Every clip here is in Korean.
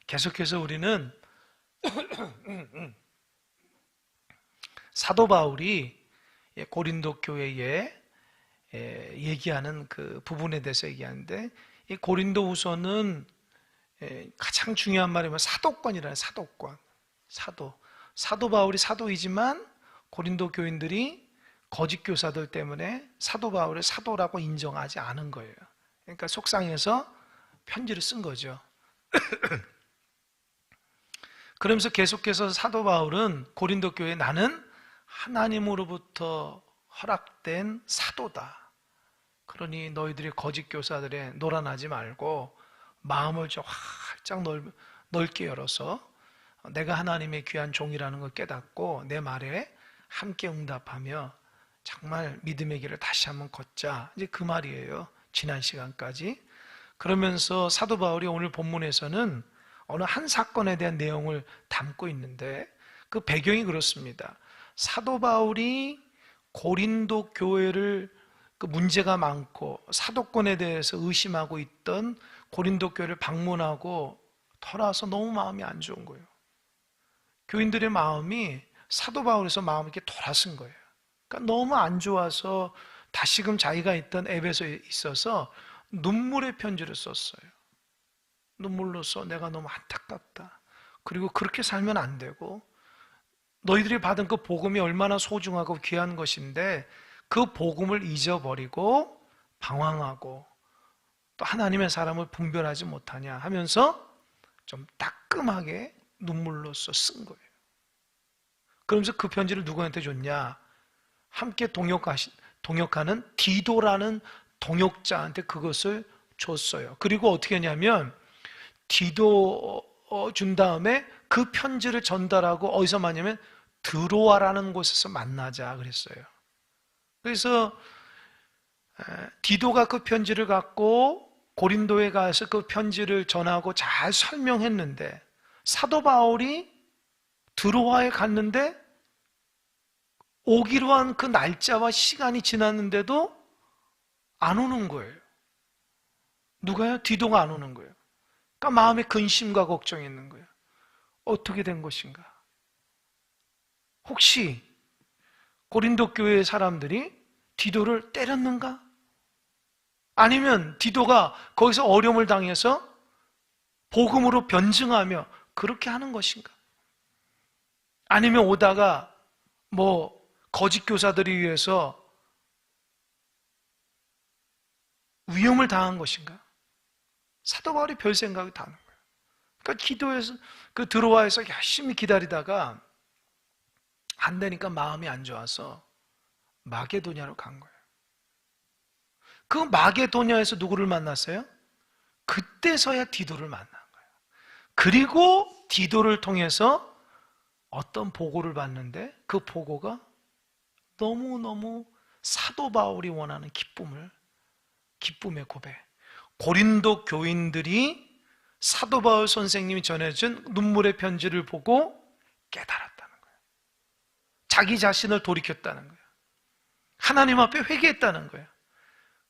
계속해서 우리는 사도 바울이 고린도 교회에 얘기하는 그 부분에 대해서 얘기하는데, 이 고린도후서는 가장 중요한 말이 뭐냐면 사도권이라는, 사도권. 사도 바울이 사도이지만 고린도 교인들이 거짓 교사들 때문에 사도 바울을 사도라고 인정하지 않은 거예요. 그러니까 속상해서 편지를 쓴 거죠. 그러면서 계속해서 사도 바울은 고린도 교회에 나는 하나님으로부터 허락된 사도다. 그러니 너희들이 거짓 교사들에 놀아나지 말고 마음을 좀 활짝 넓게 열어서 내가 하나님의 귀한 종이라는 걸 깨닫고 내 말에 함께 응답하며 정말 믿음의 길을 다시 한번 걷자. 이제 그 말이에요. 지난 시간까지. 그러면서 사도 바울이 오늘 본문에서는 어느 한 사건에 대한 내용을 담고 있는데, 그 배경이 그렇습니다. 사도 바울이 고린도 교회를 그 문제가 많고 사도권에 대해서 의심하고 있던 고린도 교회를 방문하고 돌아와서 너무 마음이 안 좋은 거예요. 교인들의 마음이 사도 바울에서 마음이 이렇게 돌아선 거예요. 그러니까 너무 안 좋아서 다시금 자기가 있던 에베소에 있어서 눈물의 편지를 썼어요. 눈물로써 내가 너무 안타깝다. 그리고 그렇게 살면 안 되고 너희들이 받은 그 복음이 얼마나 소중하고 귀한 것인데 그 복음을 잊어버리고 방황하고 또 하나님의 사람을 분별하지 못하냐 하면서 좀 따끔하게 눈물로써 쓴 거예요. 그러면서 그 편지를 누구한테 줬냐? 함께 동역하는 디도라는 동역자한테 그것을 줬어요. 그리고 어떻게 했냐면 디도 준 다음에 그 편지를 전달하고 어디서 만나냐면 드로아라는 곳에서 만나자 그랬어요. 그래서 디도가 그 편지를 갖고 고린도에 가서 그 편지를 전하고 잘 설명했는데 사도 바울이 드로아에 갔는데 오기로 한 그 날짜와 시간이 지났는데도 안 오는 거예요. 누가요? 디도가 안 오는 거예요. 그러니까 마음에 근심과 걱정이 있는 거예요. 어떻게 된 것인가? 혹시 고린도 교회의 사람들이 디도를 때렸는가? 아니면 디도가 거기서 어려움을 당해서 복음으로 변증하며 그렇게 하는 것인가? 아니면 오다가 거짓 교사들에 의해서 위험을 당한 것인가? 사도 바울이 별 생각이 다 하는 거예요. 그러니까 기도에서 그 드로아에서 열심히 기다리다가 안 되니까 마음이 안 좋아서 마게도냐로 간 거예요. 그 마게도냐에서 누구를 만났어요? 그때서야 디도를 만난 거예요. 그리고 디도를 통해서 어떤 보고를 받는데 그 보고가 너무너무 사도 바울이 원하는 기쁨의 고백. 고린도 교인들이 사도 바울 선생님이 전해준 눈물의 편지를 보고 깨달았다는 거예요. 자기 자신을 돌이켰다는 거예요. 하나님 앞에 회개했다는 거예요.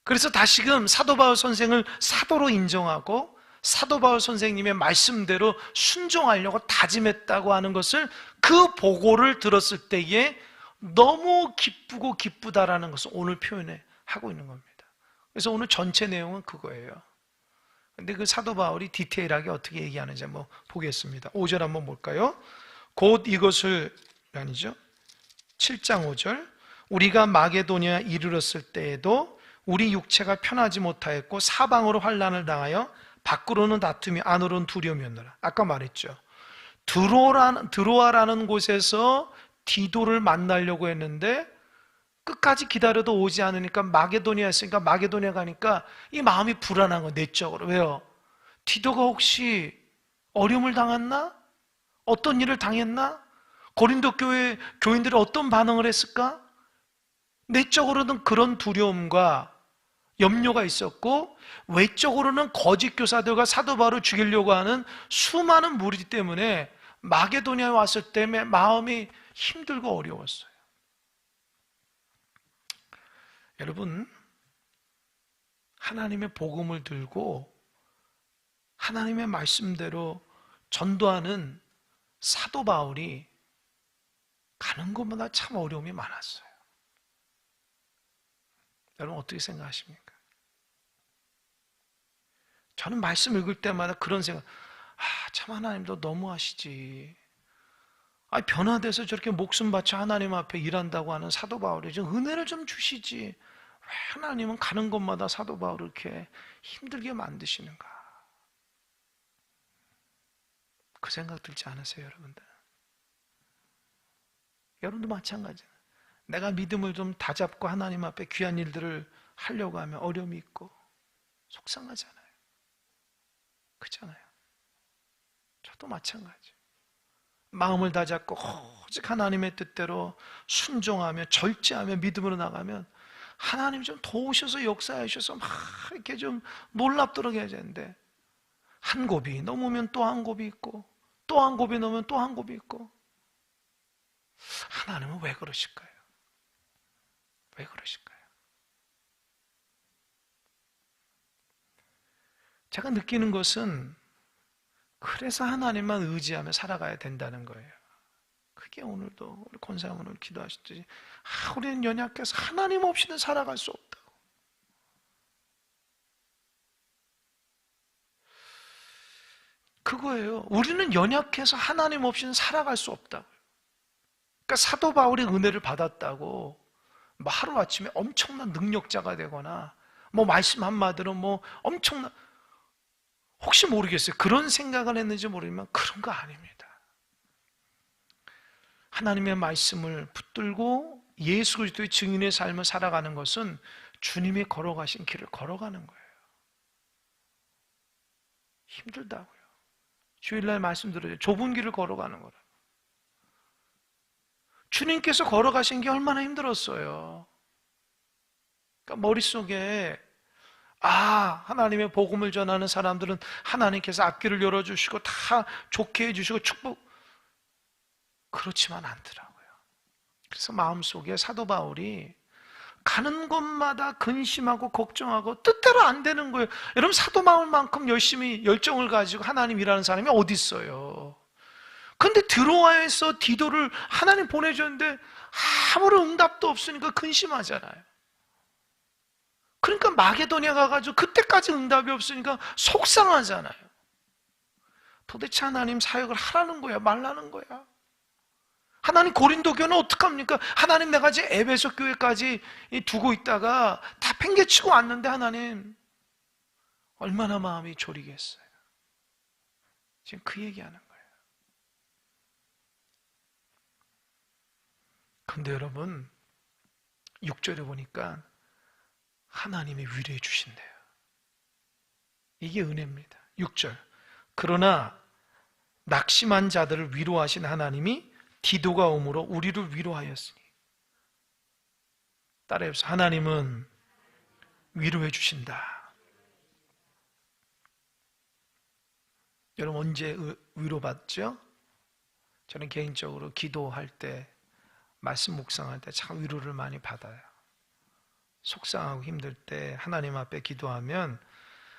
그래서 다시금 사도 바울 선생을 사도로 인정하고 사도 바울 선생님의 말씀대로 순종하려고 다짐했다고 하는 것을 그 보고를 들었을 때에 너무 기쁘고 기쁘다라는 것을 오늘 표현해 하고 있는 겁니다. 그래서 오늘 전체 내용은 그거예요. 근데 그 사도 바울이 디테일하게 어떻게 얘기하는지 한번 보겠습니다. 5절 한번 볼까요? 곧 이것을, 아니죠, 7장 5절. 우리가 마게도니아에 이르렀을 때에도 우리 육체가 편하지 못하였고 사방으로 환난을 당하여 밖으로는 다툼이 안으로는 두려움이었노라. 아까 말했죠. 드로아라는 곳에서 디도를 만나려고 했는데 끝까지 기다려도 오지 않으니까 마게도니아 했으니까 마게도니아 가니까 이 마음이 불안한 거, 내적으로. 왜요? 디도가 혹시 어려움을 당했나? 어떤 일을 당했나? 고린도 교회 교인들이 어떤 반응을 했을까? 내적으로는 그런 두려움과 염려가 있었고 외적으로는 거짓 교사들과 사도 바울을 죽이려고 하는 수많은 무리 때문에 마게도니아에 왔을 때 마음이 힘들고 어려웠어요. 여러분, 하나님의 복음을 들고 하나님의 말씀대로 전도하는 사도 바울이 가는 곳마다 참 어려움이 많았어요. 여러분 어떻게 생각하십니까? 저는 말씀 읽을 때마다 그런 생각, 참 하나님도 너무하시지. 변화돼서 저렇게 목숨 바쳐 하나님 앞에 일한다고 하는 사도 바울이 좀 은혜를 좀 주시지. 왜 하나님은 가는 곳마다 사도 바울을 이렇게 힘들게 만드시는가? 그 생각 들지 않으세요, 여러분들? 여러분도 마찬가지예요. 내가 믿음을 좀 다잡고 하나님 앞에 귀한 일들을 하려고 하면 어려움이 있고 속상하잖아요. 그렇잖아요. 저도 마찬가지. 마음을 다잡고 오직 하나님의 뜻대로 순종하며 절제하며 믿음으로 나가면 하나님 좀 도우셔서 역사해 주셔서 막 이렇게 좀 놀랍도록 해야 되는데, 한 곱이 넘으면 또 한 곱이 있고 또 한 곱이 넘으면 또 한 곱이 있고, 하나님은 왜 그러실까요? 왜 그러실까요? 제가 느끼는 것은 그래서 하나님만 의지하며 살아가야 된다는 거예요. 그게 오늘도 우리 권사님은 오늘 기도하셨듯이 우리는 연약해서 하나님 없이는 살아갈 수 없다고. 그거예요. 우리는 연약해서 하나님 없이는 살아갈 수 없다고. 그러니까 사도 바울이 은혜를 받았다고 하루아침에 엄청난 능력자가 되거나 말씀 한마디로 엄청난, 혹시 모르겠어요. 그런 생각을 했는지 모르지만 그런 거 아닙니다. 하나님의 말씀을 붙들고 예수 그리스도의 증인의 삶을 살아가는 것은 주님이 걸어가신 길을 걸어가는 거예요. 힘들다고요. 주일날 말씀드려요. 좁은 길을 걸어가는 거라. 주님께서 걸어가신 게 얼마나 힘들었어요. 그러니까 머릿속에 하나님의 복음을 전하는 사람들은 하나님께서 앞길을 열어주시고 다 좋게 해주시고 축복, 그렇지만 않더라고요. 그래서 마음속에 사도 바울이 가는 곳마다 근심하고 걱정하고 뜻대로 안 되는 거예요. 여러분, 사도 바울만큼 열심히 열정을 가지고 하나님 일하는 사람이 어디 있어요? 근데 드로아에서 디도를 하나님 보내줬는데 아무런 응답도 없으니까 근심하잖아요. 그러니까 마게도냐 가가지고 그때까지 응답이 없으니까 속상하잖아요. 도대체 하나님 사역을 하라는 거야, 말라는 거야? 하나님 고린도 교회는 어떡합니까? 하나님 내가 이제 에베소 교회까지 두고 있다가 다 팽개치고 왔는데 하나님 얼마나 마음이 졸이겠어요. 지금 그 얘기하는 거예요. 근데 여러분 6절에 보니까 하나님이 위로해 주신대요. 이게 은혜입니다. 6절. 그러나 낙심한 자들을 위로하신 하나님이 디도가 오므로 우리를 위로하였으니. 따라해보세요. 하나님은 위로해 주신다. 여러분 언제 위로받죠? 저는 개인적으로 기도할 때, 말씀 묵상할 때 참 위로를 많이 받아요. 속상하고 힘들 때 하나님 앞에 기도하면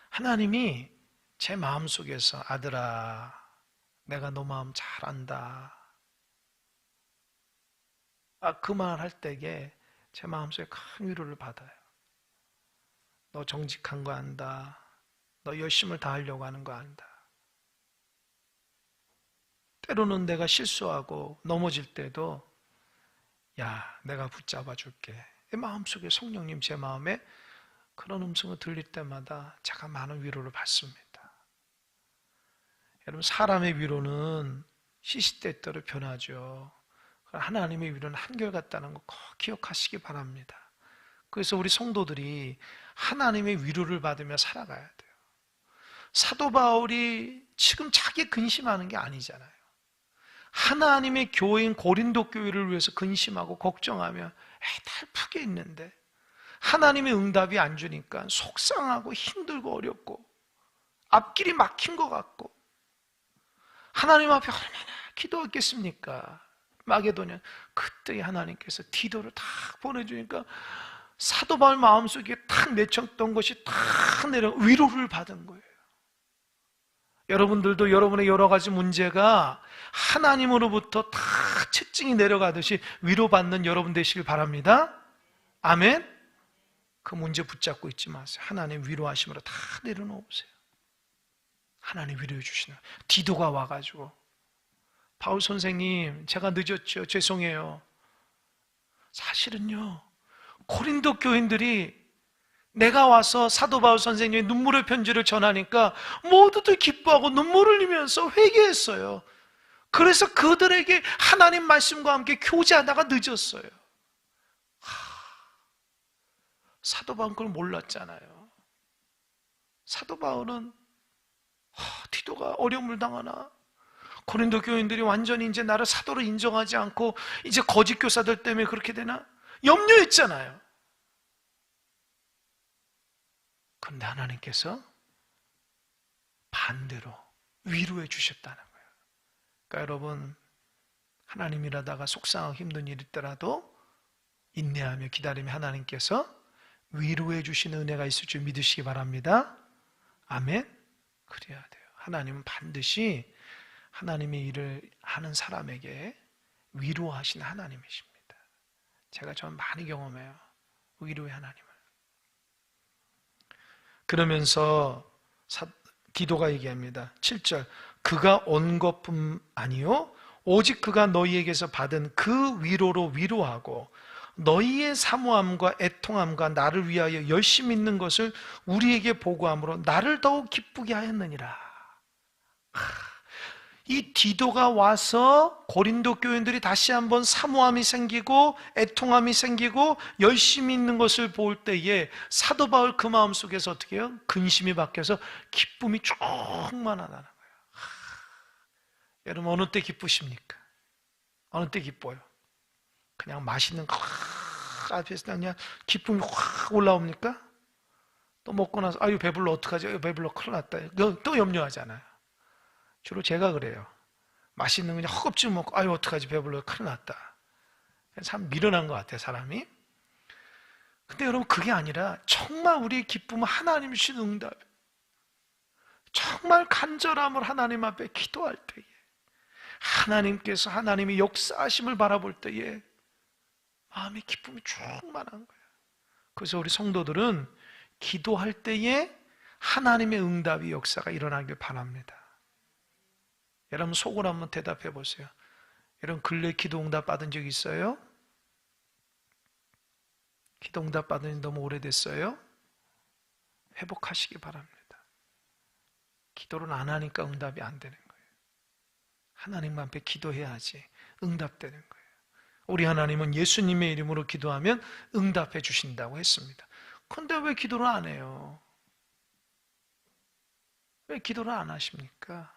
하나님이 제 마음속에서 아들아, 내가 너 마음 잘 안다. 그 말 할 때에 제 마음속에 큰 위로를 받아요. 너 정직한 거 안다. 너 열심을 다하려고 하는 거 안다. 때로는 내가 실수하고 넘어질 때도 내가 붙잡아 줄게. 마음속에 성령님 제 마음에 그런 음성을 들릴 때마다 제가 많은 위로를 받습니다. 여러분, 사람의 위로는 시시때때로 변하죠. 하나님의 위로는 한결같다는 거 꼭 기억하시기 바랍니다. 그래서 우리 성도들이 하나님의 위로를 받으며 살아가야 돼요. 사도 바울이 지금 자기 근심하는 게 아니잖아요. 하나님의 교회인 고린도 교회를 위해서 근심하고 걱정하며 애달프게 있는데 하나님의 응답이 안 주니까 속상하고 힘들고 어렵고 앞길이 막힌 것 같고 하나님 앞에 얼마나 기도했겠습니까? 마게도냐. 그때 하나님께서 디도를 탁 보내주니까 사도 바울 마음속에 탁 맺혔던 것이 탁 내려 위로를 받은 거예요. 여러분들도 여러분의 여러 가지 문제가 하나님으로부터 다 채증이 내려가듯이 위로받는 여러분 되시길 바랍니다. 아멘. 그 문제 붙잡고 있지 마세요. 하나님 위로하심으로 다 내려놓으세요. 하나님 위로해 주시는. 디도가 와가지고, 바울 선생님 제가 늦었죠, 죄송해요. 사실은요, 고린도 교인들이 내가 와서 사도 바울 선생님의 눈물의 편지를 전하니까 모두들 기뻐하고 눈물을 흘리면서 회개했어요. 그래서 그들에게 하나님 말씀과 함께 교제하다가 늦었어요. 사도 바울은 그걸 몰랐잖아요. 사도 바울은 디도가 어려움을 당하나, 고린도 교인들이 완전히 이제 나를 사도로 인정하지 않고 이제 거짓 교사들 때문에 그렇게 되나 염려했잖아요. 그런데 하나님께서 반대로 위로해 주셨다는 거예요. 그러니까 여러분, 하나님 일하다가 속상하고 힘든 일일 때라도 인내하며 기다리며 하나님께서 위로해 주시는 은혜가 있을 줄 믿으시기 바랍니다. 아멘. 그래야 돼요. 하나님은 반드시 하나님의 일을 하는 사람에게 위로하시는 하나님이십니다. 제가 좀 많이 경험해요, 위로의 하나님을. 그러면서 디도가 얘기합니다. 7절, 그가 온 것뿐 아니요 오직 그가 너희에게서 받은 그 위로로 위로하고 너희의 사모함과 애통함과 나를 위하여 열심히 있는 것을 우리에게 보고함으로 나를 더욱 기쁘게 하였느니라. 이 디도가 와서 고린도 교인들이 다시 한번 사모함이 생기고 애통함이 생기고 열심히 있는 것을 볼 때에 사도 바울 그 마음속에서 어떻게 해요? 근심이 바뀌어서 기쁨이 충만하다는 거예요. 여러분, 어느 때 기쁘십니까? 어느 때 기뻐요? 그냥 맛있는 거 앞에서 그냥 기쁨이 확 올라옵니까? 또 먹고 나서 아유 배불러, 어떡하지? 아유 배불러, 큰일 났다. 또 염려하잖아요. 주로 제가 그래요. 맛있는 거 그냥 허겁지겁 먹고 아유 어떡하지, 배불러, 큰일 났다. 참 미련한 것 같아요, 사람이. 근데 여러분, 그게 아니라 정말 우리의 기쁨은 하나님이 주신 응답, 정말 간절함을 하나님 앞에 기도할 때에 하나님께서 하나님의 역사하심을 바라볼 때에 마음의 기쁨이 충만한 거예요. 그래서 우리 성도들은 기도할 때에 하나님의 응답이 역사가 일어나길 바랍니다. 여러분, 속으로 한번 대답해 보세요. 여러분, 근래 기도 응답 받은 적 있어요? 기도 응답 받은 지 너무 오래됐어요? 회복하시기 바랍니다. 기도를 안 하니까 응답이 안 되는 거예요. 하나님 앞에 기도해야지 응답되는 거예요. 우리 하나님은 예수님의 이름으로 기도하면 응답해 주신다고 했습니다. 그런데 왜 기도를 안 해요? 왜 기도를 안 하십니까?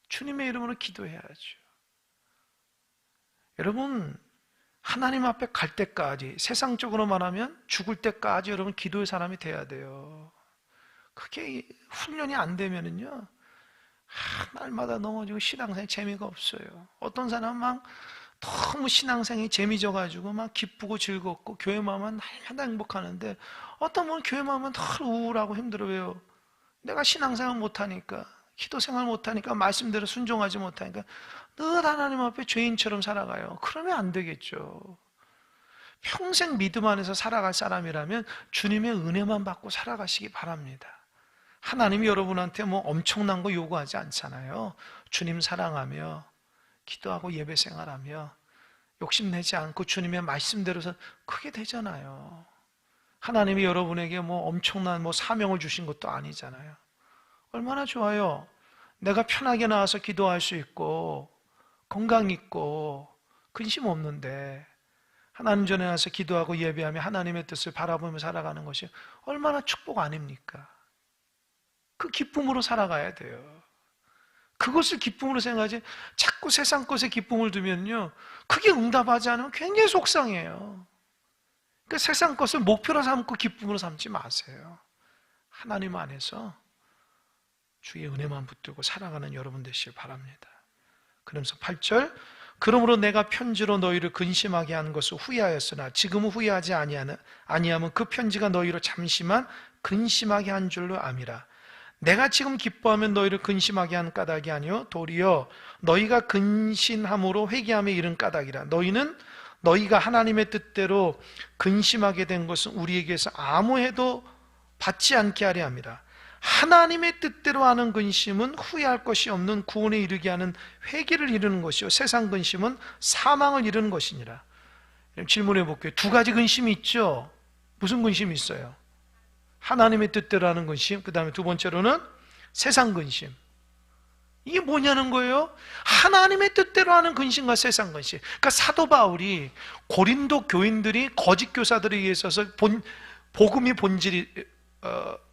주님의 이름으로 기도해야죠. 여러분, 하나님 앞에 갈 때까지, 세상적으로 말하면 죽을 때까지 여러분 기도의 사람이 돼야 돼요. 그게 훈련이 안 되면은요, 날마다 넘어지고 신앙생활 재미가 없어요. 어떤 사람은 막 너무 신앙생활이 재미져가지고 막 기쁘고 즐겁고 교회만 하면 날마다 행복하는데, 어떤 분은 교회만 하면 늘 우울하고 힘들어요. 내가 신앙생활 못하니까, 기도생활 못하니까, 말씀대로 순종하지 못하니까 늘 하나님 앞에 죄인처럼 살아가요. 그러면 안 되겠죠. 평생 믿음 안에서 살아갈 사람이라면 주님의 은혜만 받고 살아가시기 바랍니다. 하나님이 여러분한테 뭐 엄청난 거 요구하지 않잖아요. 주님 사랑하며 기도하고 예배 생활하며 욕심내지 않고 주님의 말씀대로서 그게 되잖아요. 하나님이 여러분에게 뭐 엄청난 뭐 사명을 주신 것도 아니잖아요. 얼마나 좋아요. 내가 편하게 나와서 기도할 수 있고 건강 있고 근심 없는데 하나님 전에 와서 기도하고 예배하며 하나님의 뜻을 바라보며 살아가는 것이 얼마나 축복 아닙니까? 그 기쁨으로 살아가야 돼요. 그것을 기쁨으로 생각하지 자꾸 세상 것에 기쁨을 두면요, 그게 응답하지 않으면 굉장히 속상해요. 그러니까 세상 것을 목표로 삼고 기쁨으로 삼지 마세요. 하나님 안에서 주의 은혜만 붙들고 살아가는 여러분 되시길 바랍니다. 그러면서 8절, 그러므로 내가 편지로 너희를 근심하게 한 것을 후회하였으나 지금은 후회하지 아니하면 그 편지가 너희로 잠시만 근심하게 한 줄로 암이라. 내가 지금 기뻐하면 너희를 근심하게 한 까닭이 아니요 도리어 너희가 근신함으로 회개함에 이른 까닭이라. 너희가 하나님의 뜻대로 근심하게 된 것은 우리에게서 아무 해도 받지 않게 하려 함이라. 하나님의 뜻대로 하는 근심은 후회할 것이 없는 구원에 이르게 하는 회개를 이루는 것이요 세상 근심은 사망을 이루는 것이니라. 질문해 볼게요. 두 가지 근심이 있죠. 무슨 근심이 있어요? 하나님의 뜻대로 하는 근심, 그 다음에 두 번째로는 세상 근심. 이게 뭐냐는 거예요? 하나님의 뜻대로 하는 근심과 세상 근심. 그러니까 사도 바울이 고린도 교인들이 거짓 교사들에 의해서 복음이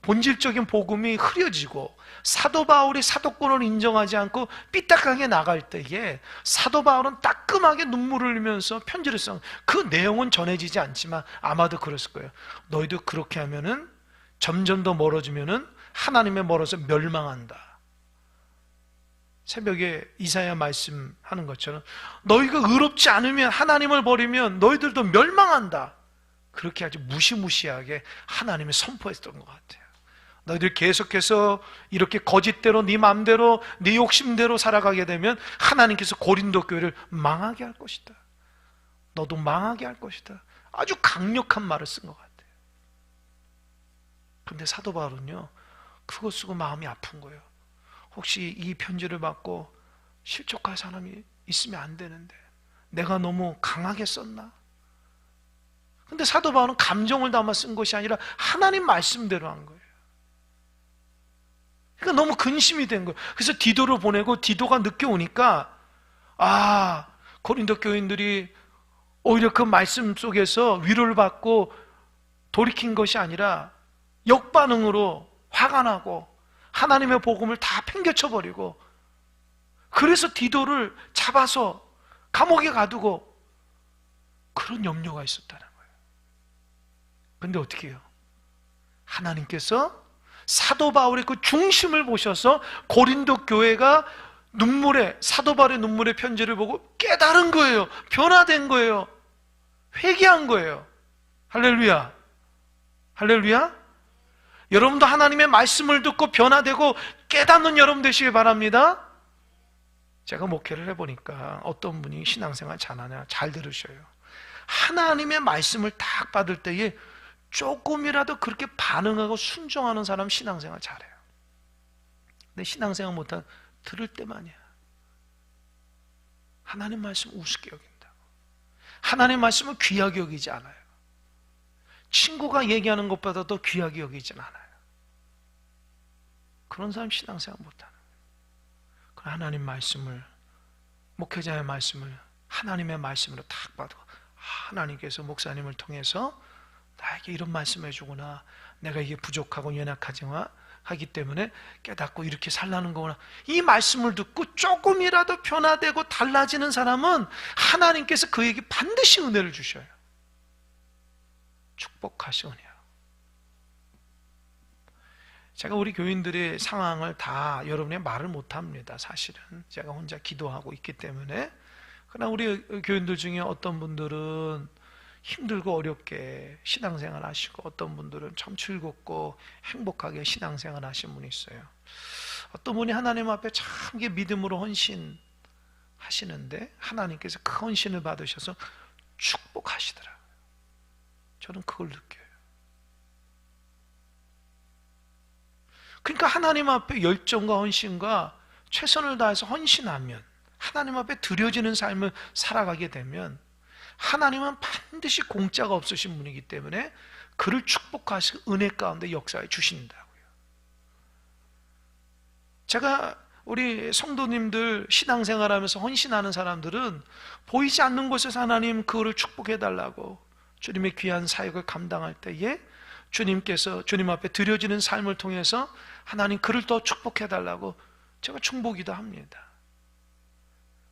본질적인 복음이 흐려지고 사도 바울이 사도권을 인정하지 않고 삐딱하게 나갈 때에 사도 바울은 따끔하게 눈물을 흘리면서 편지를 써. 그 내용은 전해지지 않지만 아마도 그랬을 거예요. 너희도 그렇게 하면은 점점 더 멀어지면은 하나님에 멀어서 멸망한다. 새벽에 이사야 말씀하는 것처럼 너희가 의롭지 않으면, 하나님을 버리면 너희들도 멸망한다. 그렇게 아주 무시무시하게 하나님이 선포했던 것 같아요. 너희들 계속해서 이렇게 거짓대로 네 마음대로 네 욕심대로 살아가게 되면 하나님께서 고린도 교회를 망하게 할 것이다. 너도 망하게 할 것이다. 아주 강력한 말을 쓴 것 같아요. 그런데 사도 바울은요, 그거 쓰고 마음이 아픈 거예요. 혹시 이 편지를 받고 실족할 사람이 있으면 안 되는데 내가 너무 강하게 썼나? 근데 사도 바울은 감정을 담아 쓴 것이 아니라 하나님 말씀대로 한 거예요. 그러니까 너무 근심이 된 거예요. 그래서 디도를 보내고 디도가 늦게 오니까 고린도 교인들이 오히려 그 말씀 속에서 위로를 받고 돌이킨 것이 아니라 역반응으로 화가 나고 하나님의 복음을 다 팽개쳐버리고, 그래서 디도를 잡아서 감옥에 가두고 그런 염려가 있었다는 거예요. 그런데 어떻게 해요? 하나님께서 사도 바울의 그 중심을 보셔서 고린도 교회가 사도 바울의 눈물의 편지를 보고 깨달은 거예요. 변화된 거예요. 회개한 거예요. 할렐루야. 할렐루야. 여러분도 하나님의 말씀을 듣고 변화되고 깨닫는 여러분 되시길 바랍니다. 제가 목회를 해보니까 어떤 분이 신앙생활 잘하냐, 잘 들으셔요. 하나님의 말씀을 딱 받을 때에 조금이라도 그렇게 반응하고 순종하는 사람 신앙생활 잘해요. 근데 신앙생활 못한 들을 때만이야. 하나님 말씀 우습게 여긴다. 하나님 말씀은 귀하게 여기지 않아요. 친구가 얘기하는 것보다도 귀하게 여기진 않아요. 그런 사람 신앙생활 못하는 거예요. 하나님 말씀을, 목회자의 말씀을 하나님의 말씀으로 딱 받고, 하나님께서 목사님을 통해서 나에게 이런 말씀을 해주구나, 내가 이게 부족하고 연약하기 때문에 깨닫고 이렇게 살라는 거구나, 이 말씀을 듣고 조금이라도 변화되고 달라지는 사람은 하나님께서 그에게 반드시 은혜를 주셔요. 축복하시오니요. 제가 우리 교인들의 상황을 다 여러분의 말을 못합니다. 사실은 제가 혼자 기도하고 있기 때문에. 그러나 우리 교인들 중에 어떤 분들은 힘들고 어렵게 신앙생활 하시고, 어떤 분들은 참 즐겁고 행복하게 신앙생활 하신 분이 있어요. 어떤 분이 하나님 앞에 참 믿음으로 헌신하시는데 하나님께서 그 헌신을 받으셔서 축복하시더라고요. 저는 그걸 느껴요. 그러니까 하나님 앞에 열정과 헌신과 최선을 다해서 헌신하면, 하나님 앞에 드려지는 삶을 살아가게 되면 하나님은 반드시 공짜가 없으신 분이기 때문에 그를 축복하시고 은혜 가운데 역사해 주신다고요. 제가 우리 성도님들 신앙생활하면서 헌신하는 사람들은 보이지 않는 곳에서 하나님 그거를 축복해 달라고, 주님의 귀한 사역을 감당할 때에 주님께서 주님 앞에 드려지는 삶을 통해서 하나님 그를 더 축복해 달라고 제가 충고기도 합니다.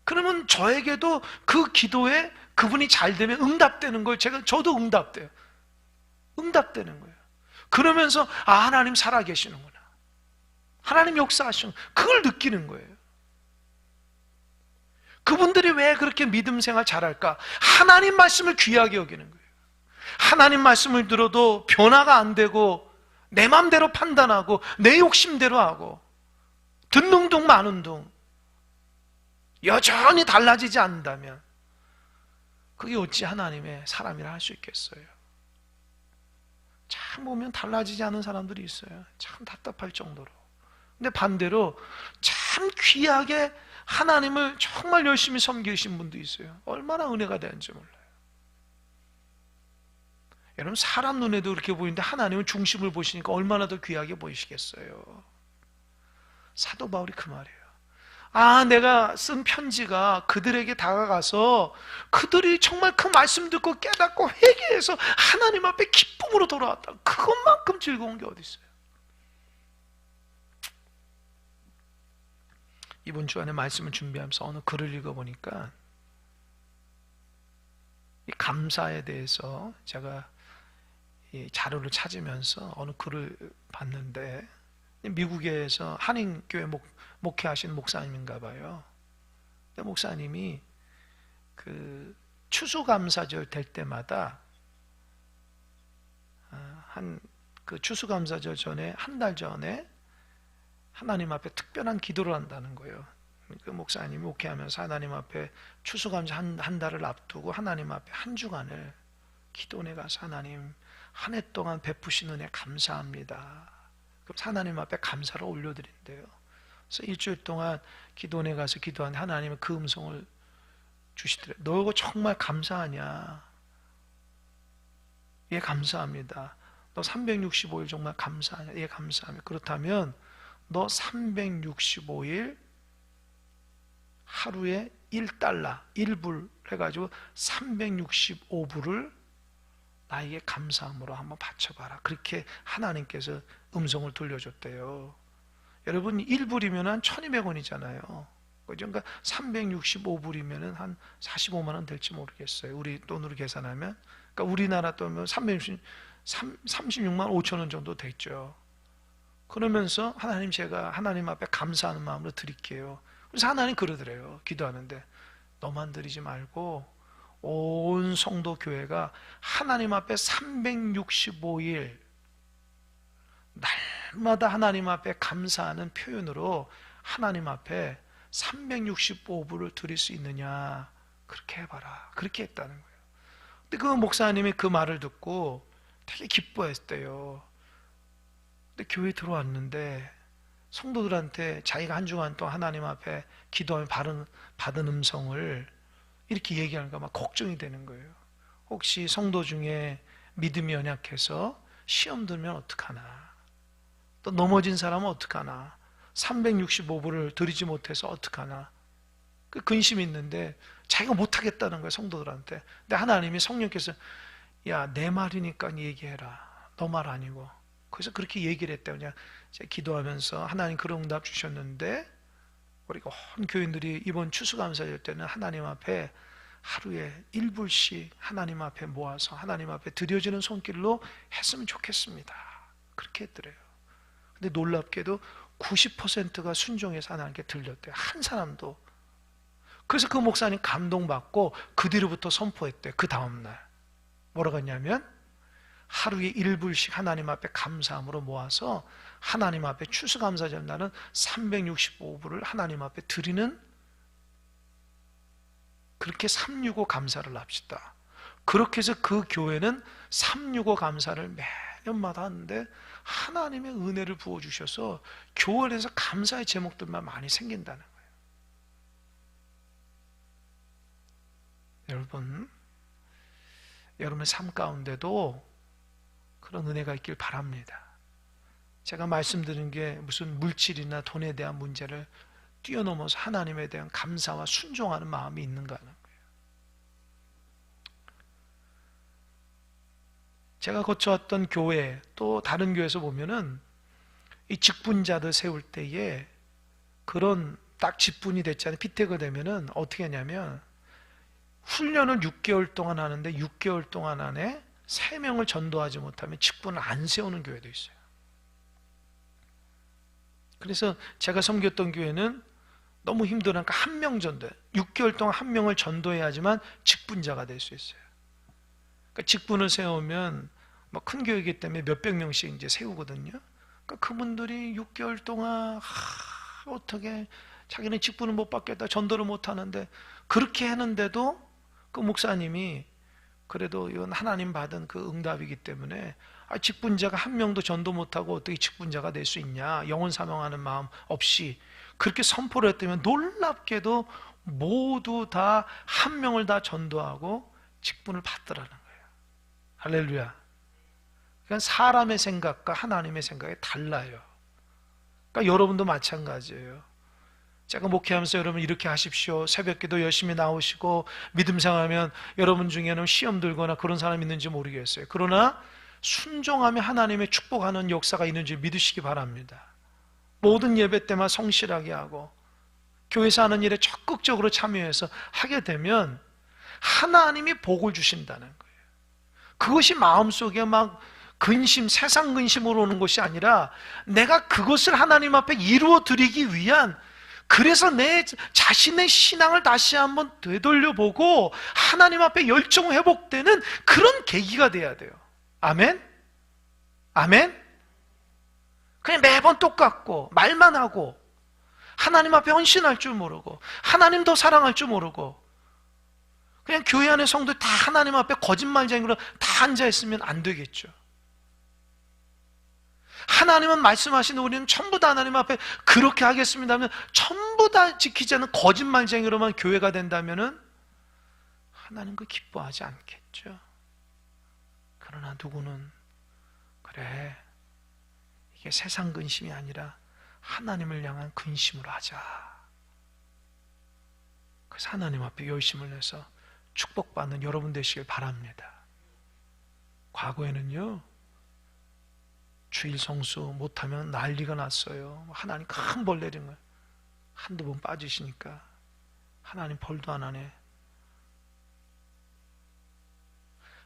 그러면 저에게도 그 기도에 그분이 잘 되면 응답되는 걸 저도 응답돼요. 응답되는 거예요. 그러면서 하나님 살아계시는구나, 하나님 역사하시는, 그걸 느끼는 거예요. 그분들이 왜 그렇게 믿음 생활 잘할까? 하나님 말씀을 귀하게 여기는 거예요. 하나님 말씀을 들어도 변화가 안 되고 내 맘대로 판단하고 내 욕심대로 하고 듣는 둥 마는 둥 여전히 달라지지 않는다면 그게 어찌 하나님의 사람이라 할 수 있겠어요? 참 보면 달라지지 않은 사람들이 있어요. 참 답답할 정도로. 근데 반대로 참 귀하게 하나님을 정말 열심히 섬기신 분도 있어요. 얼마나 은혜가 되는지 몰라요. 여러분, 사람 눈에도 그렇게 보이는데 하나님은 중심을 보시니까 얼마나 더 귀하게 보이시겠어요. 사도 바울이 그 말이에요. 내가 쓴 편지가 그들에게 다가가서 그들이 정말 그 말씀 듣고 깨닫고 회개해서 하나님 앞에 기쁨으로 돌아왔다. 그것만큼 즐거운 게 어디 있어요? 이번 주간에 말씀을 준비하면서 어느 글을 읽어보니까 이 감사에 대해서 제가 이 자료를 찾으면서 어느 글을 봤는데, 미국에서 한인교회 목회하신 목사님인가 봐요. 목사님이 그 추수감사절 될 때마다 그 추수감사절 전에 한 달 전에 하나님 앞에 특별한 기도를 한다는 거예요. 그 목사님이 목회하면서 하나님 앞에 추수감사 한 달을 앞두고 하나님 앞에 한 주간을 기도원에 가서 하나님 한 해 동안 베푸신 은혜 감사합니다. 그럼 하나님 앞에 감사를 올려드린대요. 그래서 일주일 동안 기도원에 가서 기도한 하나님은 그 음성을 주시더래요. 너 이거 정말 감사하냐? 예, 감사합니다. 너 365일 정말 감사하냐? 예, 감사합니다. 그렇다면 너 365일 하루에 1달러, 1불 해가지고 365불을 나에게 감사함으로 한번 바쳐봐라. 그렇게 하나님께서 음성을 돌려줬대요. 여러분, 1불이면 한 1200원이잖아요. 그러니까 365불이면 한 45만 원 될지 모르겠어요. 우리 돈으로 계산하면. 그러니까 우리나라 돈은 36만 5천 원 정도 됐죠. 그러면서 하나님, 제가 하나님 앞에 감사하는 마음으로 드릴게요. 그래서 하나님 그러더래요. 기도하는데 너만 드리지 말고 온 성도 교회가 하나님 앞에 365일 날마다 하나님 앞에 감사하는 표현으로 하나님 앞에 365불을 드릴 수 있느냐, 그렇게 해봐라. 그렇게 했다는 거예요. 근데 그 목사님이 그 말을 듣고 되게 기뻐했대요. 근데 교회에 들어왔는데 성도들한테 자기가 한 주간 동안 하나님 앞에 기도하며 받은 음성을 이렇게 얘기하니까 막 걱정이 되는 거예요. 혹시 성도 중에 믿음이 연약해서 시험 들면 어떡하나, 또 넘어진 사람은 어떡하나, 365불을 드리지 못해서 어떡하나, 그 근심이 있는데 자기가 못하겠다는 거예요, 성도들한테. 근데 하나님이, 성령께서 야, 내 말이니까 얘기해라, 너 말 아니고. 그래서 그렇게 얘기를 했대요. 그냥 제가 기도하면서 하나님 그런 응답 주셨는데, 우리가 온 교인들이 이번 추수감사절 때는 하나님 앞에 하루에 1불씩 하나님 앞에 모아서 하나님 앞에 드려지는 손길로 했으면 좋겠습니다. 그렇게 했더래요. 근데 놀랍게도 90%가 순종해서 하나님께 들렸대요. 한 사람도. 그래서 그 목사님 감동받고 그 뒤로부터 선포했대요. 그 다음날 뭐라고 했냐면, 하루에 1불씩 하나님 앞에 감사함으로 모아서 하나님 앞에 추수감사절 날은 365불을 하나님 앞에 드리는, 그렇게 365 감사를 합시다. 그렇게 해서 그 교회는 365 감사를 매년마다 하는데 하나님의 은혜를 부어주셔서 교회에서 감사의 제목들만 많이 생긴다는 거예요. 여러분, 여러분의 삶 가운데도 그런 은혜가 있길 바랍니다. 제가 말씀드린 게 무슨 물질이나 돈에 대한 문제를 뛰어넘어서 하나님에 대한 감사와 순종하는 마음이 있는가 하는 거예요. 제가 거쳐왔던 교회, 또 다른 교회에서 보면은 이 직분자들 세울 때에 그런 딱 직분이 됐잖아요. 피태가 되면은 어떻게 하냐면, 훈련을 6개월 동안 하는데 6개월 동안 안에 3명을 전도하지 못하면 직분을 안 세우는 교회도 있어요. 그래서 제가 섬겼던 교회는 너무 힘들으니까 1명 전도, 6개월 동안 1명을 전도해야지만 직분자가 될 수 있어요. 그러니까 직분을 세우면 뭐 큰 교회이기 때문에 몇백 명씩 이제 세우거든요. 그러니까 그분들이 6개월 동안 어떻게 자기는 직분을 못 받겠다, 전도를 못 하는데, 그렇게 했는데도 그 목사님이 그래도 이건 하나님 받은 그 응답이기 때문에 직분자가 한 명도 전도 못하고 어떻게 직분자가 될 수 있냐, 영혼 사명하는 마음 없이 그렇게 선포를 했다면 놀랍게도 모두 다 한 명을 다 전도하고 직분을 받더라는 거예요. 할렐루야. 그러니까 사람의 생각과 하나님의 생각이 달라요. 그러니까 여러분도 마찬가지예요. 제가 목회하면서 여러분 이렇게 하십시오, 새벽기도 열심히 나오시고 믿음 생활하면, 여러분 중에는 시험 들거나 그런 사람이 있는지 모르겠어요. 그러나 순종하며 하나님의 축복하는 역사가 있는지 믿으시기 바랍니다. 모든 예배 때만 성실하게 하고 교회에서 하는 일에 적극적으로 참여해서 하게 되면 하나님이 복을 주신다는 거예요. 그것이 마음속에 막 근심, 세상 근심으로 오는 것이 아니라 내가 그것을 하나님 앞에 이루어 드리기 위한, 그래서 내 자신의 신앙을 다시 한번 되돌려보고 하나님 앞에 열정 회복되는 그런 계기가 돼야 돼요. 아멘? 아멘? 그냥 매번 똑같고 말만 하고 하나님 앞에 헌신할 줄 모르고 하나님 더 사랑할 줄 모르고 그냥 교회 안에 성도 다 하나님 앞에 거짓말쟁이로 다 앉아있으면 안 되겠죠. 하나님은 말씀하시는 우리는 전부 다 하나님 앞에 그렇게 하겠습니다 하면 전부 다 지키지 않는 거짓말쟁이로만 교회가 된다면 하나님 그 기뻐하지 않겠죠. 그러나 누구는 그래, 이게 세상 근심이 아니라 하나님을 향한 근심으로 하자. 그래서 하나님 앞에 열심을 내서 축복받는 여러분 되시길 바랍니다. 과거에는요, 주일 성수 못하면 난리가 났어요. 하나님 큰 벌 내린 걸 한두 번 빠지시니까 하나님 벌도 안 하네.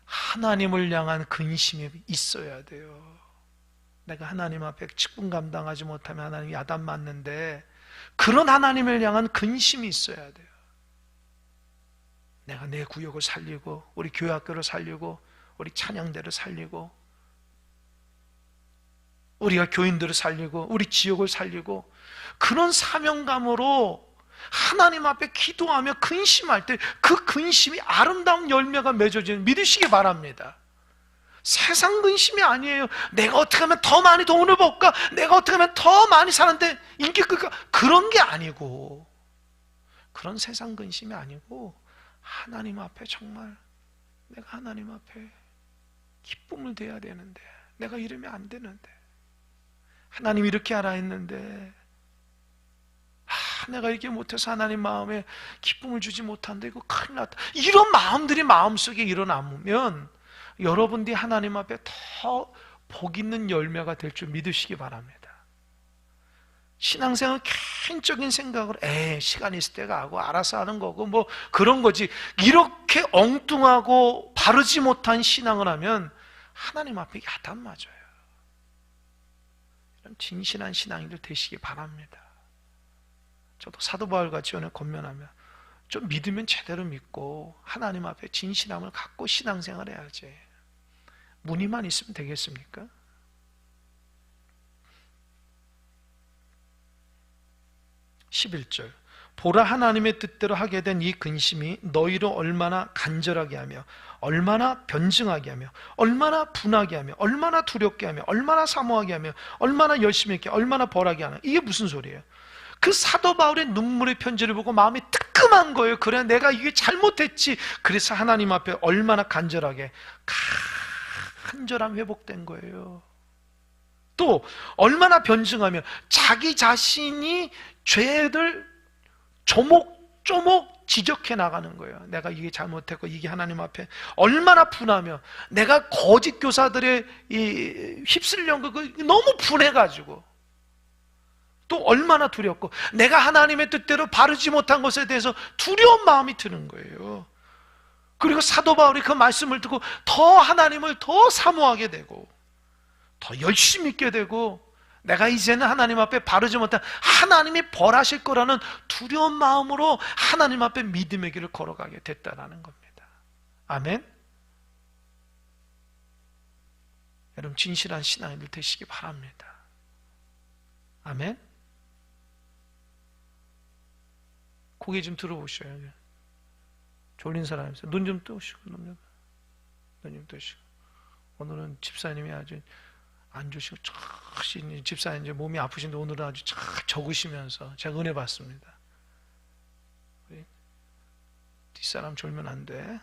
하나님을 향한 근심이 있어야 돼요. 내가 하나님 앞에 직분 감당하지 못하면 하나님 야단 맞는데, 그런 하나님을 향한 근심이 있어야 돼요. 내가 내 구역을 살리고 우리 교회 학교를 살리고 우리 찬양대를 살리고 우리가 교인들을 살리고 우리 지역을 살리고, 그런 사명감으로 하나님 앞에 기도하며 근심할 때 그 근심이 아름다운 열매가 맺어지는, 믿으시기 바랍니다. 세상 근심이 아니에요. 내가 어떻게 하면 더 많이 돈을 벌까, 내가 어떻게 하면 더 많이 사람한테 인기 끌까, 그런 게 아니고, 그런 세상 근심이 아니고 하나님 앞에 정말 내가 하나님 앞에 기쁨을 대야 되는데 내가 이러면 안 되는데, 하나님 이렇게 하라 했는데 내가 이렇게 못해서 하나님 마음에 기쁨을 주지 못한다, 이거 큰일 났다, 이런 마음들이 마음속에 일어나면 여러분들이 하나님 앞에 더 복 있는 열매가 될 줄 믿으시기 바랍니다. 신앙생활 개인적인 생각으로 시간 있을 때가 하고 알아서 하는 거고 뭐 그런 거지, 이렇게 엉뚱하고 바르지 못한 신앙을 하면 하나님 앞에 야단 맞아요. 이런 진실한 신앙인들 되시기 바랍니다. 저도 사도 바울같이 오늘 권면하면 좀 믿으면 제대로 믿고 하나님 앞에 진실함을 갖고 신앙생활 해야지, 무늬만 있으면 되겠습니까? (11절) 보라, 하나님의 뜻대로 하게 된 이 근심이 너희로 얼마나 간절하게 하며 얼마나 변증하게 하며 얼마나 분하게 하며 얼마나 두렵게 하며 얼마나 사모하게 하며 얼마나 열심히 했게 얼마나 벌하게 하나. 이게 무슨 소리예요? 그 사도 바울의 눈물의 편지를 보고 마음이 뜨끔한 거예요. 그래, 내가 이게 잘못했지. 그래서 하나님 앞에 얼마나 간절하게, 간절함 회복된 거예요. 또 얼마나 변증하며 자기 자신이 죄를 조목조목 지적해 나가는 거예요. 내가 이게 잘못했고 이게 하나님 앞에 얼마나 분하며, 내가 거짓 교사들의 휩쓸려온 거 너무 분해가지고, 또 얼마나 두렵고 내가 하나님의 뜻대로 바르지 못한 것에 대해서 두려운 마음이 드는 거예요. 그리고 사도 바울이 그 말씀을 듣고 더 하나님을 더 사모하게 되고 더 열심히 있게 되고, 내가 이제는 하나님 앞에 바르지 못한 하나님이 벌하실 거라는 두려운 마음으로 하나님 앞에 믿음의 길을 걸어가게 됐다는 겁니다. 아멘. 여러분 진실한 신앙인들 되시기 바랍니다. 아멘. 고개 좀 들어보셔요. 졸린 사람 있어요. 눈 좀 뜨시고, 눈 좀 뜨시고. 오늘은 집사님이 아주 안 좋으시고, 집사님 이제 몸이 아프신데 오늘은 아주 적으시면서 제가 은혜 받습니다. 우리 뒷사람 졸면 안 돼.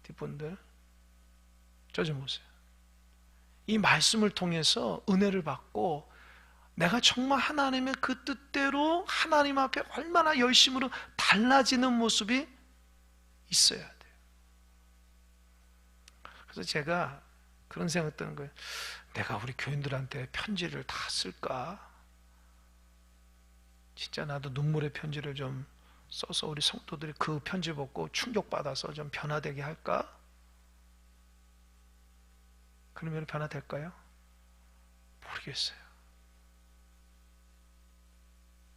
뒷분들. 저 좀 보세요. 이 말씀을 통해서 은혜를 받고 내가 정말 하나님의 그 뜻대로 하나님 앞에 얼마나 열심으로 달라지는 모습이 있어야 돼요. 그래서 제가 그런 생각했던 거예요. 내가 우리 교인들한테 편지를 다 쓸까? 진짜 나도 눈물의 편지를 좀 써서 우리 성도들이 그 편지 보고 충격받아서 좀 변화되게 할까? 그러면 변화될까요? 모르겠어요.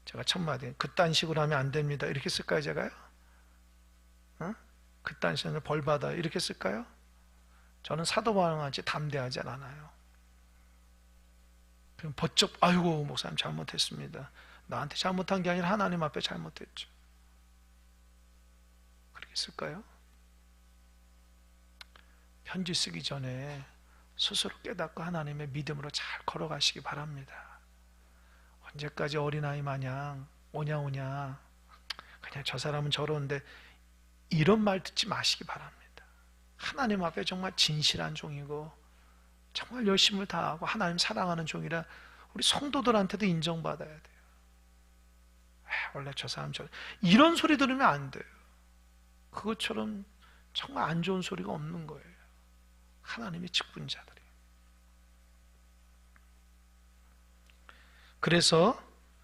제가 첫마디 그딴 식으로 하면 안 됩니다 이렇게 쓸까요 제가요? 그딴 식으로 벌받아 이렇게 쓸까요? 저는 사도 바울같이 담대하지 않아요. 그럼 버쩍 아이고 목사님 잘못했습니다. 나한테 잘못한 게 아니라 하나님 앞에 잘못했죠. 그렇게 쓸까요? 편지 쓰기 전에 스스로 깨닫고 하나님의 믿음으로 잘 걸어가시기 바랍니다. 언제까지 어린아이 마냥 오냐 그냥 저 사람은 저러는데 이런 말 듣지 마시기 바랍니다. 하나님 앞에 정말 진실한 종이고 정말 열심을 다하고 하나님 사랑하는 종이라 우리 성도들한테도 인정받아야 돼요. 원래 저 사람 이런 소리 들으면 안 돼요. 그것처럼 정말 안 좋은 소리가 없는 거예요. 하나님의 직분자들이. 그래서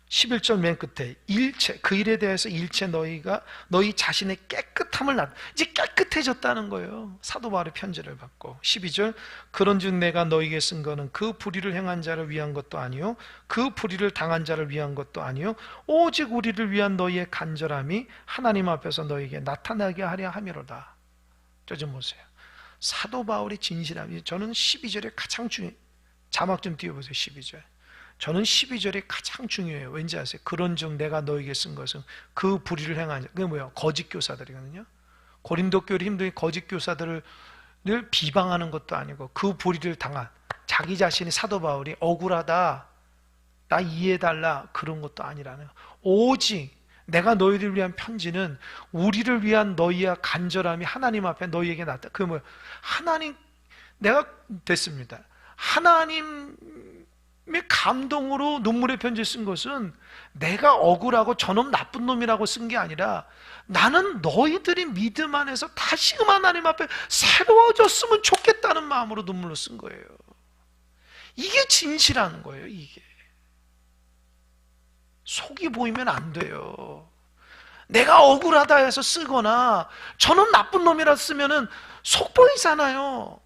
11절 맨 끝에 일체 그 일에 대해서 일체 너희 자신의 깨끗함을 이제 깨끗해졌다는 거예요. 사도 바울의 편지를 받고 12절 그런즉 내가 너희에게 쓴 거는 그 불의를 행한 자를 위한 것도 아니요 그 불의를 당한 자를 위한 것도 아니요 오직 우리를 위한 너희의 간절함이 하나님 앞에서 너희에게 나타나게 하려 함이로다. 저 좀 보세요. 사도 바울의 진실함이 저는 12절에 가장 자막 좀 띄워보세요. 12절 저는 12절이 가장 중요해요. 왠지 아세요? 그런즉 내가 너에게 쓴 것은 그 불의를 행한 자. 그게 뭐예요? 거짓 교사들이거든요. 고린도 교회 힘든 거짓 교사들을 비방하는 것도 아니고 그 불의를 당한 자기 자신이 사도 바울이 억울하다, 나 이해해달라 그런 것도 아니라는 오직 내가 너희를 위한 편지는 우리를 위한 너희의 간절함이 하나님 앞에 너희에게 나타. 그게 뭐예요? 하나님 내가 됐습니다. 하나님 감동으로 눈물의 편지를 쓴 것은 내가 억울하고 저놈 나쁜 놈이라고 쓴 게 아니라 나는 너희들이 믿음 안에서 다시금 하나님 앞에 새로워졌으면 좋겠다는 마음으로 눈물로 쓴 거예요. 이게 진실한 거예요. 이게 속이 보이면 안 돼요. 내가 억울하다 해서 쓰거나 저놈 나쁜 놈이라 쓰면은 속 보이잖아요.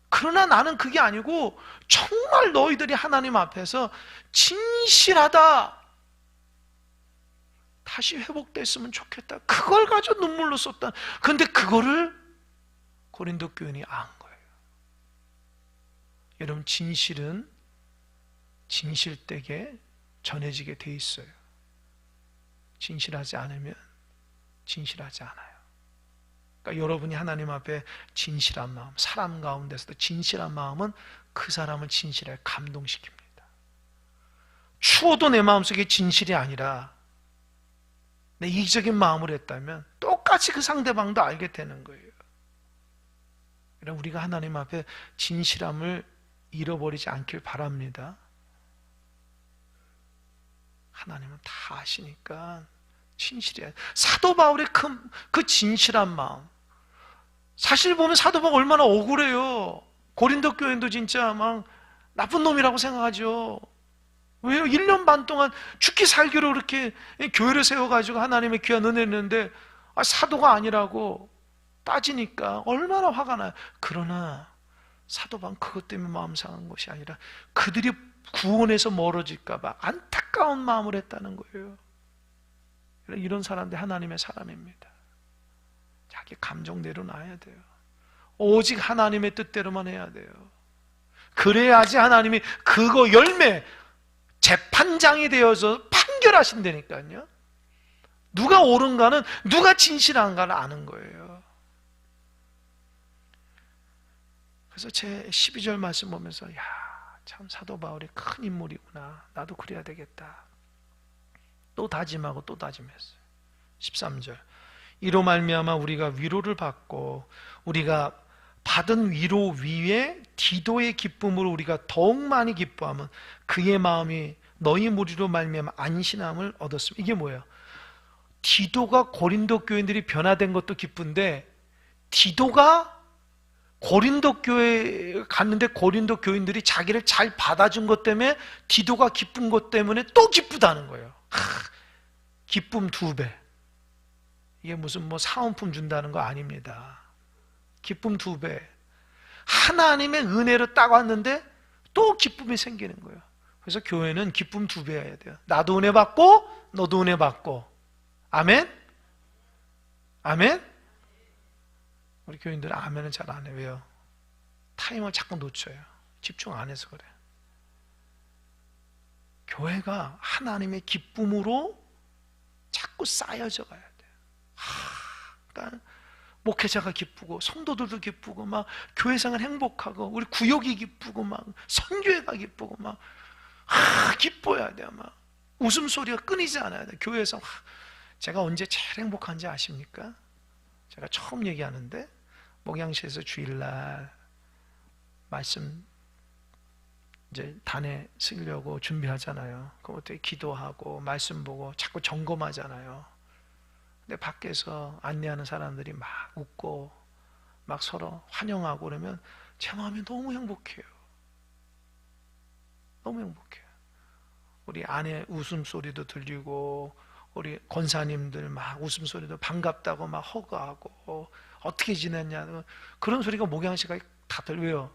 그러나 나는 그게 아니고 정말 너희들이 하나님 앞에서 진실하다, 다시 회복됐으면 좋겠다, 그걸 가지고 눈물로 썼다. 그런데 그거를 고린도 교인이 안 거예요. 여러분 진실은 진실되게 전해지게 돼 있어요. 진실하지 않으면 진실하지 않아요. 그러니까 여러분이 하나님 앞에 진실한 마음, 사람 가운데서도 진실한 마음은 그 사람을 진실하게 감동시킵니다. 추워도 내 마음속에 진실이 아니라 내 이기적인 마음으로 했다면 똑같이 그 상대방도 알게 되는 거예요. 여러분 우리가 하나님 앞에 진실함을 잃어버리지 않길 바랍니다. 하나님은 다 아시니까 진실이야. 사도 바울의 그 진실한 마음. 사실 보면 사도 바울 얼마나 억울해요. 고린도 교인도 진짜 막 나쁜 놈이라고 생각하죠. 왜요? 1년 반 동안 죽기 살기로 그렇게 교회를 세워가지고 하나님의 귀한 은혜를 했는데 사도가 아니라고 따지니까 얼마나 화가 나요. 그러나 사도 바울은 그것 때문에 마음 상한 것이 아니라 그들이 구원에서 멀어질까 봐 안타까운 마음을 했다는 거예요. 이런 사람들 하나님의 사람입니다. 자기 감정 내려놔야 돼요. 오직 하나님의 뜻대로만 해야 돼요. 그래야지 하나님이 그거 열매, 재판장이 되어서 판결하신다니까요. 누가 옳은가는, 누가 진실한가를 아는 거예요. 그래서 제 12절 말씀 보면서 야, 참 사도 바울이 큰 인물이구나. 나도 그래야 되겠다. 또 다짐하고 또 다짐했어요. 13절. 이로 말미암아 우리가 위로를 받고 우리가 받은 위로 위에 디도의 기쁨으로 우리가 더욱 많이 기뻐하면 그의 마음이 너희 무리로 말미암아 안신함을 얻었습니다. 이게 뭐예요? 디도가 고린도 교인들이 변화된 것도 기쁜데, 디도가 고린도 교회에 갔는데 고린도 교인들이 자기를 잘 받아준 것 때문에 디도가 기쁜 것 때문에 또 기쁘다는 거예요. 기쁨 2배. 이게 무슨 뭐 사은품 준다는 거 아닙니다. 기쁨 2배. 하나님의 은혜로 딱 왔는데 또 기쁨이 생기는 거예요. 그래서 교회는 기쁨 2배 해야 돼요. 나도 은혜 받고 너도 은혜 받고. 아멘? 아멘? 우리 교인들은 아멘은 잘 안 해요. 왜요? 타임을 자꾸 놓쳐요. 집중 안 해서 그래. 교회가 하나님의 기쁨으로 자꾸 쌓여져 가야 돼요. 그러니까 목회자가 기쁘고 성도들도 기쁘고 막 교회생활 행복하고 우리 구역이 기쁘고 막 선교회가 기쁘고 막 기뻐야 돼요. 막 웃음소리가 끊이지 않아야 돼요. 교회에서 제가 언제 제일 행복한지 아십니까? 제가 처음 얘기하는데 목양실에서 주일날 말씀 이제 단에 쓰려고 준비하잖아요. 그것도 기도하고 말씀 보고 자꾸 점검하잖아요. 근데 밖에서 안내하는 사람들이 막 웃고 막 서로 환영하고 그러면 제 마음이 너무 행복해요. 너무 행복해요. 우리 아내 웃음소리도 들리고 우리 권사님들 막 웃음소리도 반갑다고 막 허그하고 어떻게 지냈냐 그런 소리가 목양실까지 다 들려요.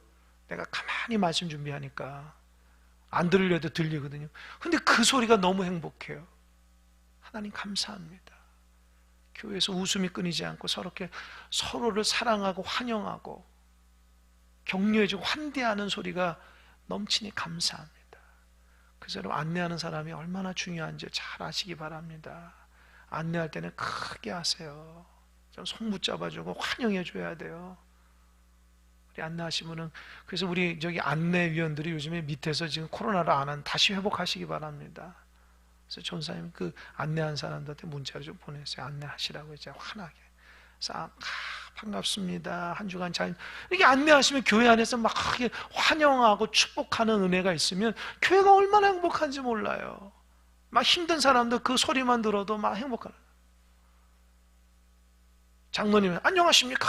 내가 가만히 말씀 준비하니까 안 들으려도 들리거든요. 근데 그 소리가 너무 행복해요. 하나님 감사합니다. 교회에서 웃음이 끊이지 않고 서로를 사랑하고 환영하고 격려해주고 환대하는 소리가 넘치니 감사합니다. 그래서 여러분 안내하는 사람이 얼마나 중요한지 잘 아시기 바랍니다. 안내할 때는 크게 하세요. 좀 손 붙잡아주고 환영해줘야 돼요. 우리 안내하시면은 그래서 우리 저기 안내위원들이 요즘에 밑에서 지금 코로나를 안 한 다시 회복하시기 바랍니다. 그래서 전사님 그 안내한 사람들한테 문자를 좀 보내세요. 안내하시라고 이제 환하게. 싹 반갑습니다. 한 주간 잘 이렇게 안내하시면 교회 안에서 막 환영하고 축복하는 은혜가 있으면 교회가 얼마나 행복한지 몰라요. 막 힘든 사람들 그 소리만 들어도 막 행복하는. 장로님 안녕하십니까?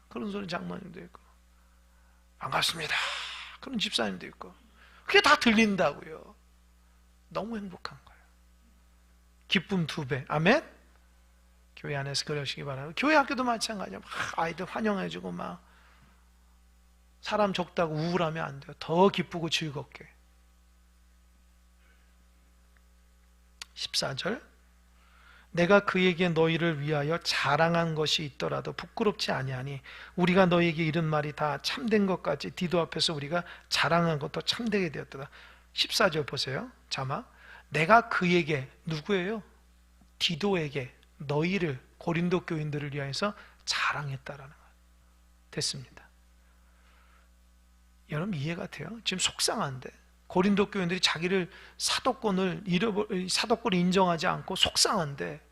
그런 소리 장로님도 있고 반갑습니다. 그런 집사님도 있고 그게 다 들린다고요. 너무 행복한 거예요. 기쁨 2배. 아멘? 교회 안에서 그러시기 바랍니다. 교회 학교도 마찬가지예요. 막 아이들 환영해주고 막 사람 적다고 우울하면 안 돼요. 더 기쁘고 즐겁게. 14절 내가 그에게 너희를 위하여 자랑한 것이 있더라도 부끄럽지 아니하니 우리가 너희에게 이른 말이 다 참된 것까지 디도 앞에서 우리가 자랑한 것도 참되게 되었더라. 14절 보세요. 자막 내가 그에게 누구예요? 디도에게 너희를 고린도 교인들을 위하여서 자랑했다라는 것 됐습니다. 여러분 이해가 돼요? 지금 속상한데 고린도 교인들이 자기를 사도권을 인정하지 않고 속상한데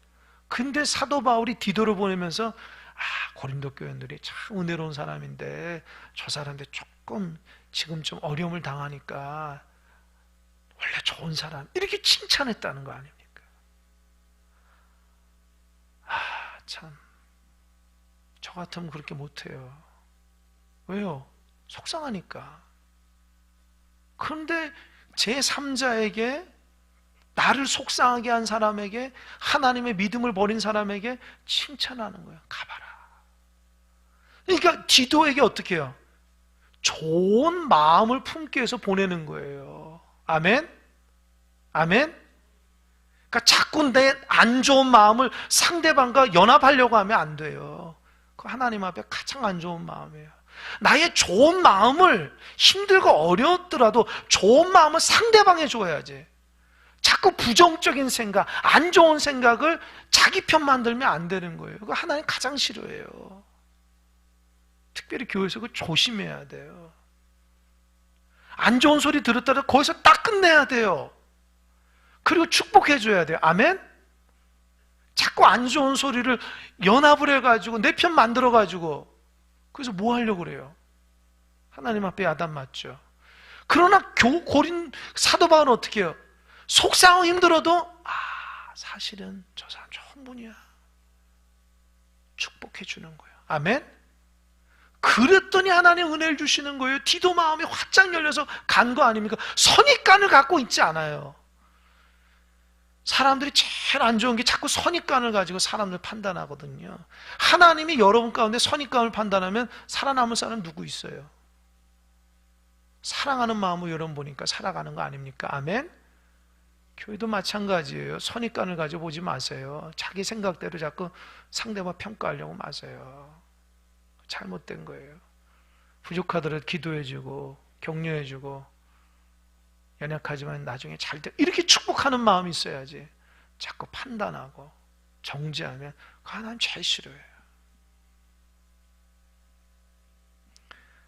근데 사도 바울이 디도를 보내면서 고린도 교인들이 참 은혜로운 사람인데 저 사람들 조금 지금 좀 어려움을 당하니까 원래 좋은 사람 이렇게 칭찬했다는 거 아닙니까? 참 저 같으면 그렇게 못해요. 왜요? 속상하니까. 그런데 제3자에게 나를 속상하게 한 사람에게 하나님의 믿음을 버린 사람에게 칭찬하는 거예요. 가봐라. 그러니까 디도에게 어떻게 해요? 좋은 마음을 품기 위해서 보내는 거예요. 아멘? 아멘? 그러니까 자꾸 내 안 좋은 마음을 상대방과 연합하려고 하면 안 돼요. 그 하나님 앞에 가장 안 좋은 마음이에요. 나의 좋은 마음을 힘들고 어려웠더라도 좋은 마음을 상대방에 줘야지. 자꾸 부정적인 생각, 안 좋은 생각을 자기 편 만들면 안 되는 거예요. 그거 하나님 가장 싫어해요. 특별히 교회에서 그거 조심해야 돼요. 안 좋은 소리 들었다가 거기서 딱 끝내야 돼요. 그리고 축복해 줘야 돼요. 아멘? 자꾸 안 좋은 소리를 연합을 해가지고 내 편 만들어가지고 그래서 뭐 하려고 그래요? 하나님 앞에 야단 맞죠. 그러나 고린 사도 바울은 어떻게 해요? 속상하고 힘들어도 사실은 저 사람 좋은 분이야. 축복해 주는 거예요. 아멘? 그랬더니 하나님 은혜를 주시는 거예요. 디도 마음이 활짝 열려서 간 거 아닙니까? 선입관을 갖고 있지 않아요. 사람들이 제일 안 좋은 게 자꾸 선입관을 가지고 사람을 판단하거든요. 하나님이 여러분 가운데 선입관을 판단하면 살아남을 사람 누구 있어요? 사랑하는 마음으로 여러분 보니까 살아가는 거 아닙니까? 아멘? 교회도 마찬가지예요. 선입관을 가지고 보지 마세요. 자기 생각대로 자꾸 상대방 평가하려고 마세요. 잘못된 거예요. 부족하더라도 기도해주고 격려해주고 연약하지만 나중에 잘 돼. 이렇게 축복하는 마음이 있어야지. 자꾸 판단하고 정죄하면 하나님 제일 싫어해요.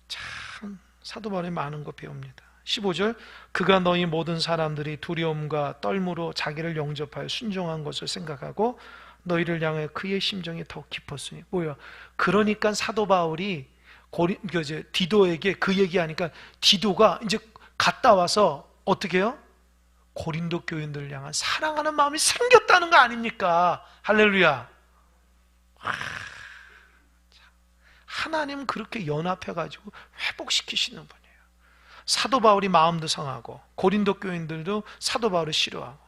참 사도 바울이 많은 거 배웁니다. 15절 그가 너희 모든 사람들이 두려움과 떨므로 자기를 영접하여 순종한 것을 생각하고 너희를 향해 그의 심정이 더욱 깊었으니 뭐야? 그러니까 사도 바울이 디도에게 그 얘기하니까 디도가 이제 갔다 와서 어떻게 해요? 고린도 교인들을 향한 사랑하는 마음이 생겼다는 거 아닙니까? 할렐루야. 하나님은 그렇게 연합해가지고 회복시키시는 분이에요. 사도 바울이 마음도 상하고 고린도 교인들도 사도 바울을 싫어하고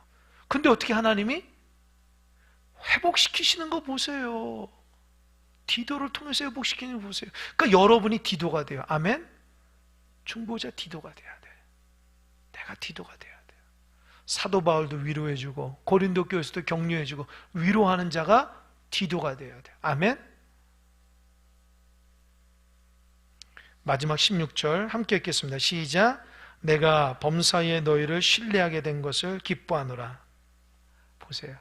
근데 어떻게 하나님이 회복시키시는 거 보세요. 디도를 통해서 회복시키는 거 보세요. 그러니까 여러분이 디도가 돼요. 아멘? 중보자 디도가 돼야 돼. 내가 디도가 돼야 돼요. 사도 바울도 위로해주고 고린도 교회에서도 격려해주고 위로하는 자가 디도가 돼야 돼요. 아멘? 마지막 16절 함께 읽겠습니다. 시작. 내가 범사에 너희를 신뢰하게 된 것을 기뻐하노라. 보세요.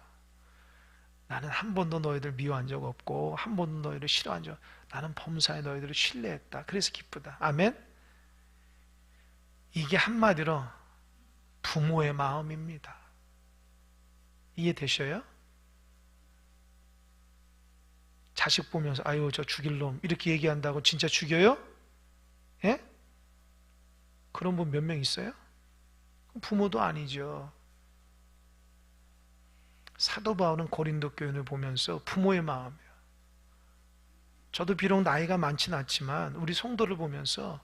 나는 한 번도 너희들 미워한 적 없고 한 번도 너희를 싫어한 적 나는 범사에 너희들을 신뢰했다. 그래서 기쁘다. 아멘? 이게 한마디로 부모의 마음입니다. 이해되셔요? 자식 보면서 아유 저 죽일 놈 이렇게 얘기한다고 진짜 죽여요? 예? 그런 분 몇 명 있어요? 부모도 아니죠. 사도 바울은 고린도 교인을 보면서 부모의 마음이에요. 저도 비록 나이가 많지는 않지만 우리 성도를 보면서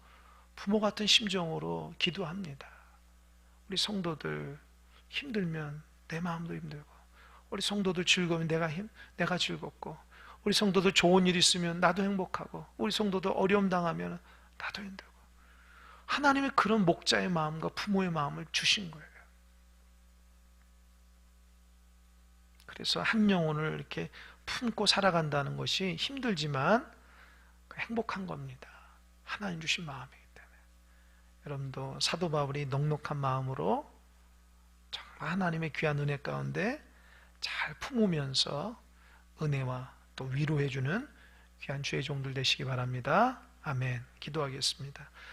부모 같은 심정으로 기도합니다. 우리 성도들 힘들면 내 마음도 힘들고 우리 성도들 즐거우면 내가 즐겁고 우리 성도들 좋은 일 있으면 나도 행복하고 우리 성도들 어려움 당하면 나도 힘들고 하나님의 그런 목자의 마음과 부모의 마음을 주신 거예요. 그래서 한 영혼을 이렇게 품고 살아간다는 것이 힘들지만 행복한 겁니다. 하나님 주신 마음이기 때문에. 여러분도 사도 바울이 넉넉한 마음으로 정말 하나님의 귀한 은혜 가운데 잘 품으면서 은혜와 또 위로해주는 귀한 주의 종들 되시기 바랍니다. 아멘. 기도하겠습니다.